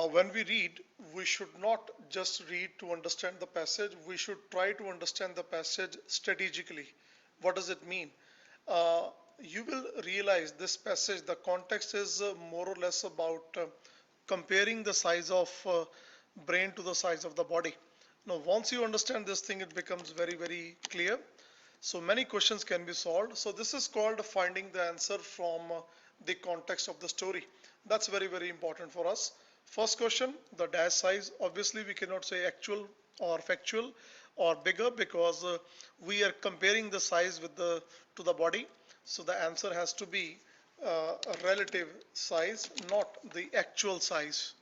Now, when we read, we should not just read to understand the passage. We should try to understand the passage strategically. What does it mean? Uh, you will realize this passage, the context is more or less about comparing the size of brain to the size of the body. Now, once you understand this thing, it becomes very, very clear. So many questions can be solved. So this is called finding the answer from the context of the story. That's very, very important for us. First question, the dash size. Obviously, we cannot say actual or factual or bigger because we are comparing the size with the to the body. So the answer has to be a relative size, not the actual size.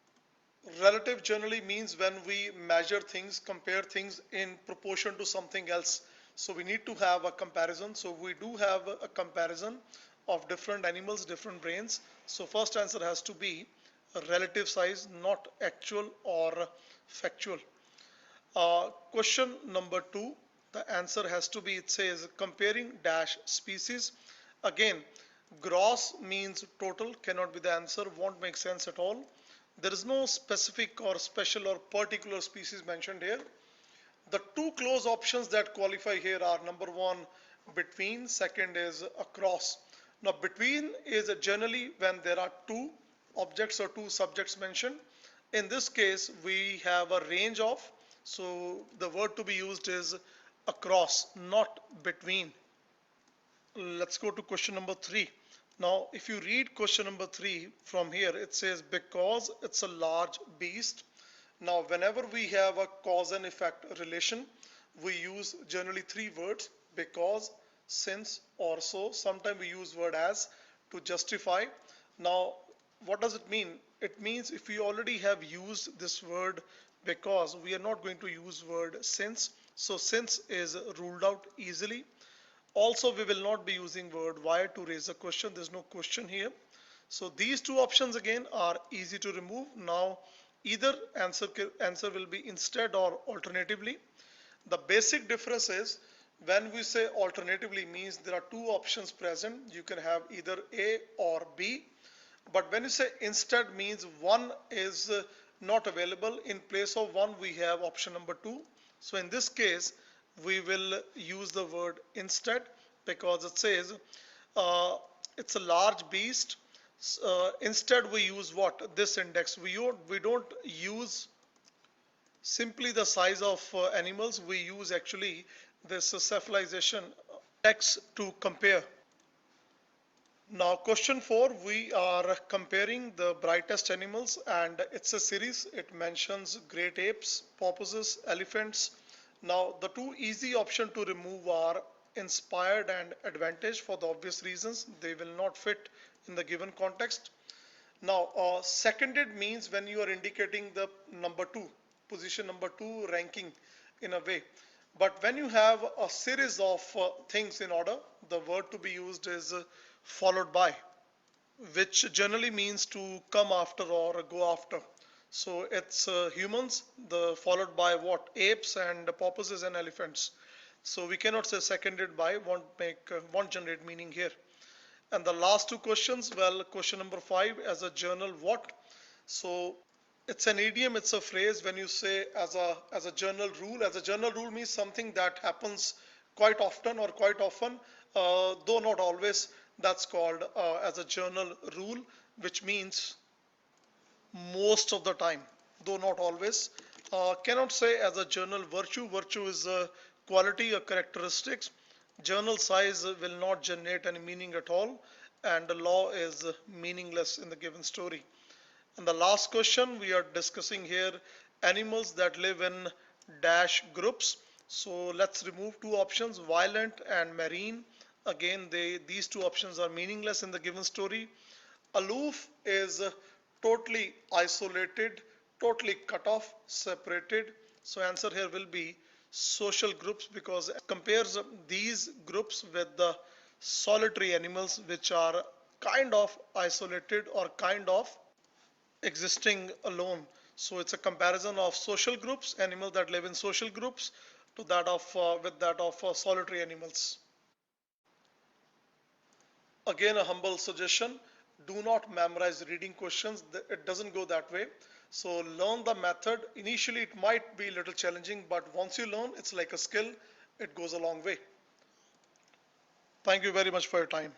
Relative generally means when we measure things, compare things in proportion to something else. So we need to have a comparison. So we do have a comparison of different animals, different brains. So first answer has to be a relative size, not actual or factual. Question number 2, the answer has to be, it says comparing dash species. Again, gross means total, cannot be the answer, won't make sense at all. There is no specific or special or particular species mentioned here. The two close options that qualify here are number 1, between, second is across. Now between is generally when there are two objects or two subjects mentioned. In this case, we have a range of, so the word to be used is across, not between. Let's go to question number 3. Now, if you read question number 3 from here, it says because it's a large beast. Now, whenever we have a cause and effect relation, we use generally three words: because, since, or so. Sometimes we use word as to justify. Now, what does it mean? It means if we already have used this word because, we are not going to use word since. So since is ruled out easily. Also, we will not be using word why to raise a question. There's no question here. So these two options again are easy to remove. Now, either answer will be instead or alternatively. The basic difference is when we say alternatively means there are two options present. You can have either A or B. But when you say instead means one is not available. In place of one, we have option number 2. So in this case, we will use the word instead because it says uh, it's a large beast. Instead, we use what? This index. We don't use simply the size of animals. We use actually this cephalization index to compare. Now question 4, we are comparing the brightest animals and it's a series. It mentions great apes, porpoises, elephants. Now the two easy options to remove are inspired and advantage for the obvious reasons. They will not fit in the given context. Now seconded means when you are indicating the number 2, position number 2 ranking in a way. But when you have a series of things in order, the word to be used is followed by, which generally means to come after or go after. So it's humans, the followed by what? Apes and porpoises and elephants. So we cannot say seconded by, won't generate meaning here. And the last two questions, well, question number 5, as a journal what? So it's an idiom, it's a phrase when you say as a general rule. As a general rule means something that happens quite often or quite often, though not always. That's called as a general rule, which means most of the time, though not always. Cannot say as a general virtue. Virtue is a quality, a characteristics. Journal size will not generate any meaning at all, and the law is meaningless in the given story. And the last question we are discussing here, animals that live in dash groups. So let's remove two options, violent and marine. Again, these two options are meaningless in the given story. Aloof is totally isolated, totally cut off, separated. So answer here will be social groups because it compares these groups with the solitary animals which are kind of isolated or kind of existing alone. So it's a comparison of social groups, animals that live in social groups, to that of with that of solitary animals. Again, a humble suggestion. Do not memorize reading questions. It doesn't go that way. So learn the method. Initially, it might be a little challenging, but once you learn, it's like a skill. It goes a long way. Thank you very much for your time.